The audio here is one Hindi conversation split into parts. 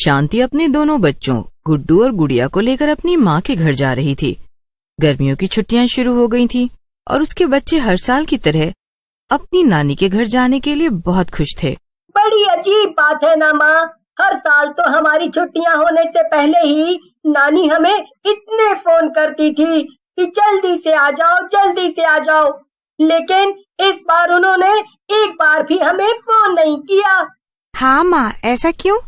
शांति अपने दोनों बच्चों गुड्डू और गुड़िया को लेकर अपनी माँ के घर जा रही थी। गर्मियों की छुट्टियां शुरू हो गई थीं और उसके बच्चे हर साल की तरह अपनी नानी के घर जाने के लिए बहुत खुश थे। बड़ी अजीब बात है ना माँ, हर साल तो हमारी छुट्टियां होने से पहले ही नानी हमें इतने फोन करती थी कि जल्दी से आ जाओ, जल्दी से आ जाओ, लेकिन इस बार उन्होंने एक बार भी हमें फोन नहीं किया। हाँ माँ, ऐसा क्यों?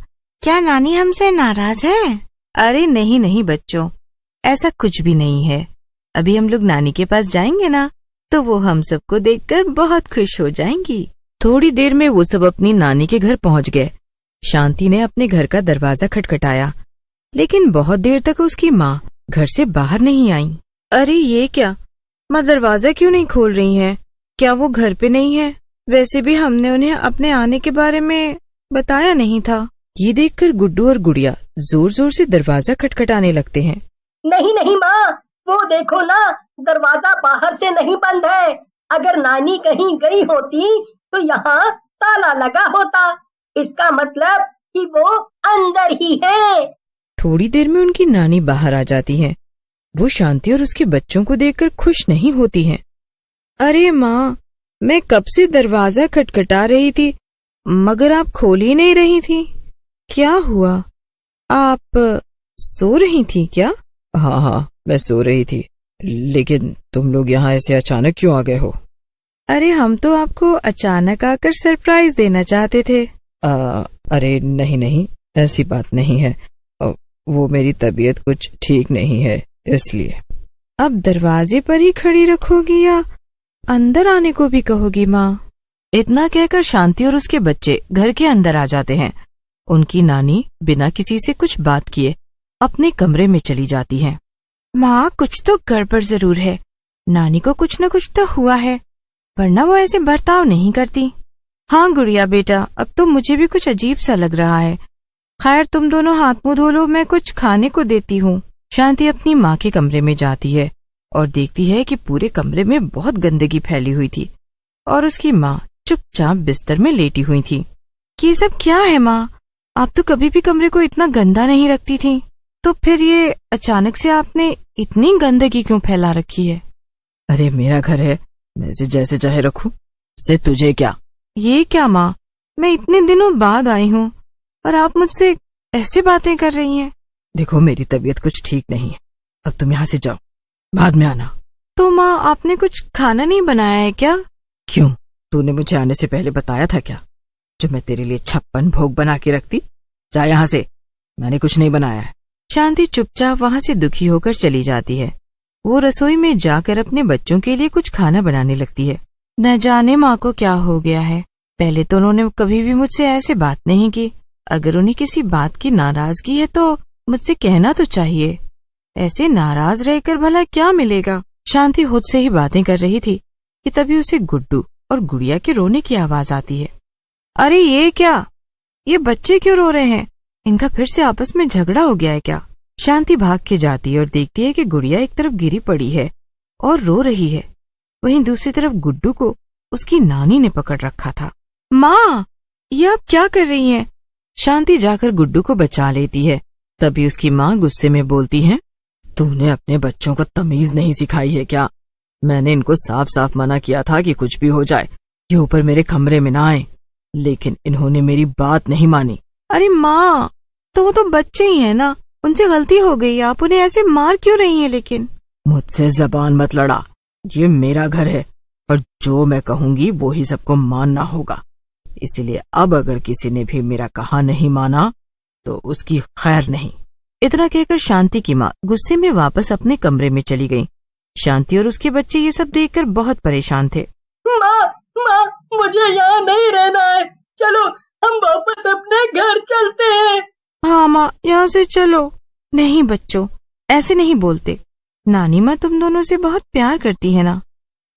क्या नानी हमसे नाराज है? अरे नहीं नहीं बच्चों, ऐसा कुछ भी नहीं है। अभी हम लोग नानी के पास जाएंगे ना, तो वो हम सबको देखकर बहुत खुश हो जाएंगी। थोड़ी देर में वो सब अपनी नानी के घर पहुंच गए। शांति ने अपने घर का दरवाजा खटखटाया, लेकिन बहुत देर तक उसकी माँ घर से बाहर नहीं आई। अरे ये क्या, माँ दरवाजा क्यों नहीं खोल रही हैं? क्या वो घर पे नहीं है? वैसे भी हमने उन्हें अपने आने के बारे में बताया नहीं था। ये देखकर गुड्डू और गुड़िया जोर जोर से दरवाजा खटखटाने लगते हैं। नहीं नहीं माँ, वो देखो ना, दरवाजा बाहर से नहीं बंद है। अगर नानी कहीं गई होती तो यहाँ ताला लगा होता। इसका मतलब कि वो अंदर ही है। थोड़ी देर में उनकी नानी बाहर आ जाती है। वो शांति और उसके बच्चों को देखकर खुश नहीं होती हैं। अरे माँ, मैं कब से दरवाजा खटखटा रही थी, मगर आप खोल ही नहीं रही थी। क्या हुआ? आप सो रही थी क्या? हाँ, मैं सो रही थी, लेकिन तुम लोग यहाँ ऐसे अचानक क्यों आ गए हो? अरे हम तो आपको अचानक आकर सरप्राइज देना चाहते थे। अरे नहीं, ऐसी बात नहीं है। वो मेरी तबीयत कुछ ठीक नहीं है, इसलिए। अब दरवाजे पर ही खड़ी रखोगी या अंदर आने को भी कहोगी माँ? इतना कहकर शांति और उसके बच्चे घर के अंदर आ जाते हैं। उनकी नानी बिना किसी से कुछ बात किए अपने कमरे में चली जाती है। माँ, कुछ तो गड़बड़ जरूर है। नानी को कुछ न कुछ तो हुआ है, वरना वो ऐसे बर्ताव नहीं करती। हाँ गुड़िया बेटा, अब तो मुझे भी कुछ अजीब सा लग रहा है। खैर तुम दोनों हाथ मुंह धो लो, मैं कुछ खाने को देती हूँ। शांति अपनी माँ के कमरे में जाती है और देखती है कि पूरे कमरे में बहुत गंदगी फैली हुई थी और उसकी माँ चुपचाप बिस्तर में लेटी हुई थी। ये सब क्या है माँ? आप तो कभी भी कमरे को इतना गंदा नहीं रखती थी, तो फिर ये अचानक से आपने इतनी गंदगी क्यों फैला रखी है? अरे मेरा घर है, मैं इसे जैसे चाहे रखूं, उससे तुझे क्या? ये क्या माँ, मैं इतने दिनों बाद आई हूँ और आप मुझसे ऐसे बातें कर रही हैं। देखो मेरी तबीयत कुछ ठीक नहीं है, अब तुम यहाँ से जाओ, बाद में आना। तो माँ आपने कुछ खाना नहीं बनाया है क्या? क्यों, तूने मुझे आने से पहले बताया था क्या, जो मैं तेरे लिए 56 भोग बना के रखती? जा यहाँ से, मैंने कुछ नहीं बनाया है। शांति चुपचाप वहाँ से दुखी होकर चली जाती है। वो रसोई में जाकर अपने बच्चों के लिए कुछ खाना बनाने लगती है। न जाने माँ को क्या हो गया है, पहले तो उन्होंने कभी भी मुझसे ऐसे बात नहीं की। अगर उन्हें किसी बात की नाराजगी है तो मुझसे कहना तो चाहिए। ऐसे नाराज रहकर भला क्या मिलेगा? शांति खुद से ही बातें कर रही थी कि तभी उसे गुड्डू और गुड़िया के रोने की आवाज आती है। अरे ये क्या, ये बच्चे क्यों रो रहे हैं? इनका फिर से आपस में झगड़ा हो गया है क्या? शांति भाग के जाती है और देखती है कि गुड़िया एक तरफ गिरी पड़ी है और रो रही है, वहीं दूसरी तरफ गुड्डू को उसकी नानी ने पकड़ रखा था। माँ, ये आप क्या कर रही हैं? शांति जाकर गुड्डू को बचा लेती है। तभी उसकी माँ गुस्से में बोलती है, तूने अपने बच्चों को तमीज नहीं सिखाई है क्या? मैंने इनको साफ साफ मना किया था कि कुछ भी हो जाए ये ऊपर मेरे कमरे में ना आए, लेकिन इन्होंने मेरी बात नहीं मानी। अरे माँ, तो वो तो बच्चे ही हैं ना, उनसे गलती हो गई, आप उन्हें ऐसे मार क्यों रही हैं? लेकिन मुझसे जबान मत लड़ा, ये मेरा घर है और जो मैं कहूंगी वो ही सबको मानना होगा। इसलिए अब अगर किसी ने भी मेरा कहा नहीं माना तो उसकी खैर नहीं। इतना कहकर शांति की माँ गुस्से में वापस अपने कमरे में चली गई। शांति और उसके बच्चे ये सब देखकर बहुत परेशान थे। माँ, मुझे यहाँ नहीं रहना है, चलो हम वापस अपने घर चलते हैं। हाँ माँ, यहाँ से चलो। नहीं बच्चों, ऐसे नहीं बोलते। नानी माँ तुम दोनों से बहुत प्यार करती है ना,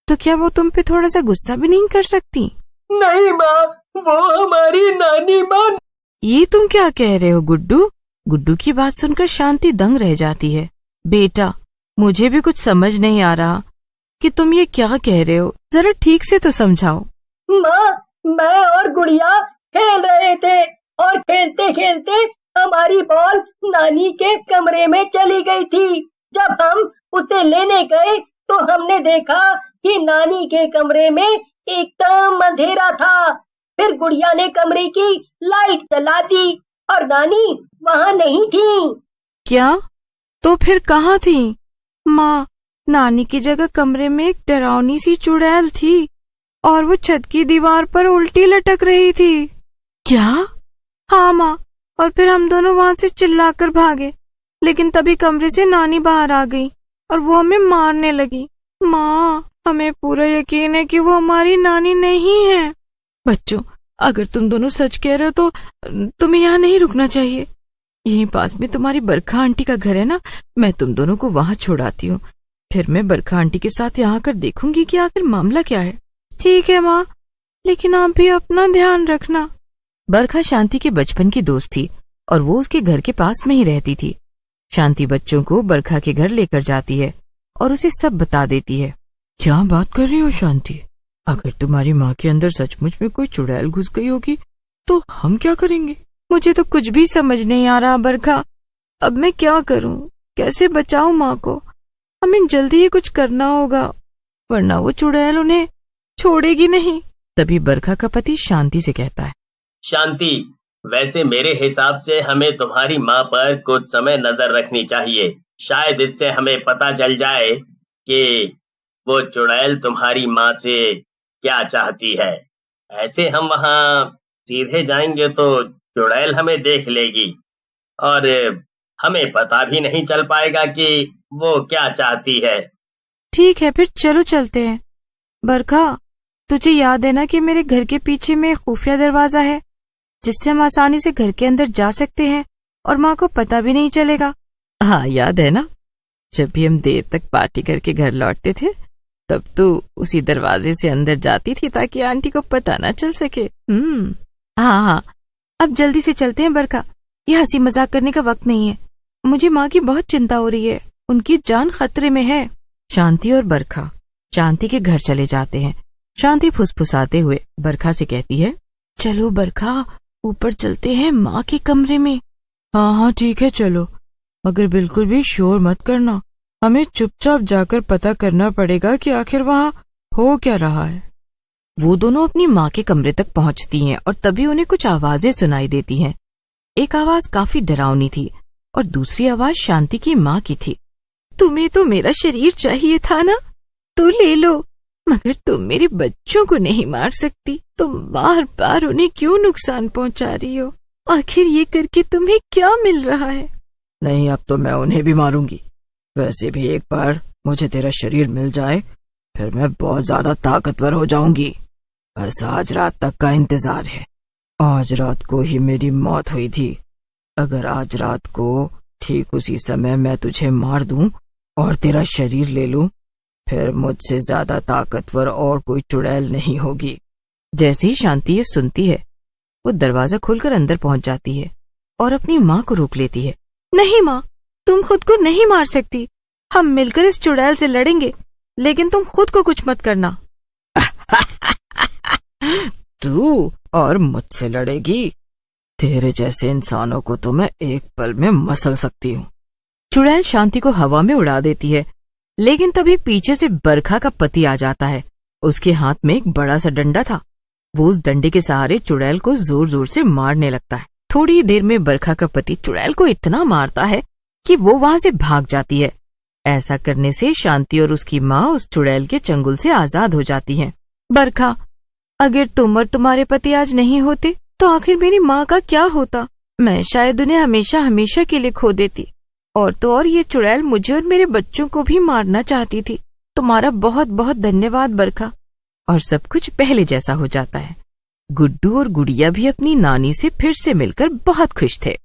तो क्या वो तुम पे थोड़ा सा गुस्सा भी नहीं कर सकती? नहीं माँ, वो हमारी नानी माँ। ये तुम क्या कह रहे हो गुड्डू? गुड्डू की बात सुनकर शांति दंग रह जाती है। बेटा, मुझे भी कुछ समझ नहीं आ रहा कि तुम ये क्या कह रहे हो, जरा ठीक से तो समझाओ। माँ, मैं और गुड़िया खेल रहे थे और खेलते खेलते हमारी बॉल नानी के कमरे में चली गई थी। जब हम उसे लेने गए तो हमने देखा कि नानी के कमरे में एकदम अंधेरा था। फिर गुड़िया ने कमरे की लाइट जला दी और नानी वहाँ नहीं थी। क्या? तो फिर कहाँ थी? माँ, नानी की जगह कमरे में एक डरावनी सी चुड़ैल थी और वो छत की दीवार पर उल्टी लटक रही थी। क्या? हाँ माँ, और फिर हम दोनों वहाँ से चिल्लाकर भागे, लेकिन तभी कमरे से नानी बाहर आ गई और वो हमें मारने लगी। माँ, हमें पूरा यकीन है कि वो हमारी नानी नहीं है। बच्चों, अगर तुम दोनों सच कह रहे हो तो तुम्हें यहाँ नहीं रुकना चाहिए। यहीं पास में तुम्हारी बरखा आंटी का घर है ना, मैं तुम दोनों को वहाँ छोड़ाती हूँ। फिर मैं बरखा आंटी के साथ यहाँ आकर देखूंगी कि आखिर मामला क्या है। ठीक है माँ, लेकिन आप भी अपना ध्यान रखना। बरखा शांति के बचपन की दोस्त थी और वो उसके घर के पास में ही रहती थी। शांति बच्चों को बरखा के घर लेकर जाती है और उसे सब बता देती है। क्या बात कर रही हो शांति? अगर तुम्हारी माँ के अंदर सचमुच में कोई चुड़ैल घुस गई होगी तो हम क्या करेंगे? मुझे तो कुछ भी समझ नहीं आ रहा बरखा। अब मैं क्या करूं? कैसे बचाऊं माँ को? हमें जल्दी ही कुछ करना होगा, वरना वो चुड़ैल उन्हें छोड़ेगी नहीं। तभी बरखा का पति शांति से कहता है, शांति, वैसे मेरे हिसाब से हमें तुम्हारी माँ पर कुछ समय नजर रखनी चाहिए। शायद इससे हमें पता चल जाए कि वो चुड़ैल तुम्हारी माँ से क्या चाहती है। ऐसे हम वहाँ सीधे जाएंगे तो चुड़ैल हमें देख लेगी और हमें पता भी नहीं चल पाएगा कि वो क्या चाहती है। ठीक है, फिर चलो चलते हैं। बरखा, तुझे याद है ना कि मेरे घर के पीछे में एक खुफिया दरवाजा है जिससे हम आसानी से घर के अंदर जा सकते हैं और माँ को पता भी नहीं चलेगा। हाँ, याद है ना, जब भी हम देर तक पार्टी करके घर लौटते थे तब तो उसी दरवाजे से अंदर जाती थी ताकि आंटी को पता ना चल सके। हाँ, अब जल्दी से चलते हैं बरखा, ये हंसी मजाक करने का वक्त नहीं है। मुझे माँ की बहुत चिंता हो रही है, उनकी जान खतरे में है। शांति और बरखा शांति के घर चले जाते हैं। शांति फुसफुसाते हुए बरखा से कहती है, चलो बरखा, ऊपर चलते हैं माँ के कमरे में। हाँ, ठीक है, चलो, मगर बिल्कुल भी शोर मत करना। हमें चुपचाप जाकर पता करना पड़ेगा कि आखिर वहाँ हो क्या रहा है। वो दोनों अपनी माँ के कमरे तक पहुँचती हैं और तभी उन्हें कुछ आवाजें सुनाई देती हैं। एक आवाज काफी डरावनी थी और दूसरी आवाज शांति की माँ की थी। तुम्हें तो मेरा शरीर चाहिए था ना, तो ले लो, मगर तुम मेरे बच्चों को नहीं मार सकती। तुम बार बार उन्हें क्यों नुकसान पहुंचा रही हो? आखिर ये करके तुम्हें क्या मिल रहा है? नहीं, अब तो मैं उन्हें भी मारूंगी। वैसे भी एक बार मुझे तेरा शरीर मिल जाए फिर मैं बहुत ज्यादा ताकतवर हो जाऊंगी। बस आज रात तक का इंतजार है। आज रात को ही मेरी मौत हुई थी। अगर आज रात को ठीक उसी समय मैं तुझे मार दूं और तेरा शरीर ले लूं, फिर मुझसे ज्यादा ताकतवर और कोई चुड़ैल नहीं होगी। जैसे ही शांति ये सुनती है, वो दरवाजा खोलकर अंदर पहुंच जाती है और अपनी माँ को रोक लेती है। नहीं माँ, तुम खुद को नहीं मार सकती। हम मिलकर इस चुड़ैल से लड़ेंगे, लेकिन तुम खुद को कुछ मत करना। तू और मुझसे लड़ेगी? तेरे जैसे इंसानों को तो मैं एक पल में मसल सकती हूँ। चुड़ैल शांति को हवा में उड़ा देती है, लेकिन तभी पीछे से बरखा का पति आ जाता है। उसके हाथ में एक बड़ा सा डंडा था। वो उस डंडे के सहारे चुड़ैल को जोर जोर से मारने लगता है। थोड़ी ही देर में बरखा का पति चुड़ैल को इतना मारता है कि वो वहां से भाग जाती है। ऐसा करने से शांति और उसकी माँ उस चुड़ैल के चंगुल से आजाद हो जाती हैं। बरखा, अगर तुम और तुम्हारे पति आज नहीं होते तो आखिर मेरी माँ का क्या होता? मैं शायद उन्हें हमेशा हमेशा के लिए खो देती। और तो और ये चुड़ैल मुझे और मेरे बच्चों को भी मारना चाहती थी। तुम्हारा बहुत बहुत धन्यवाद बरखा। और सब कुछ पहले जैसा हो जाता है। गुड्डू और गुड़िया भी अपनी नानी से फिर से मिलकर बहुत खुश थे।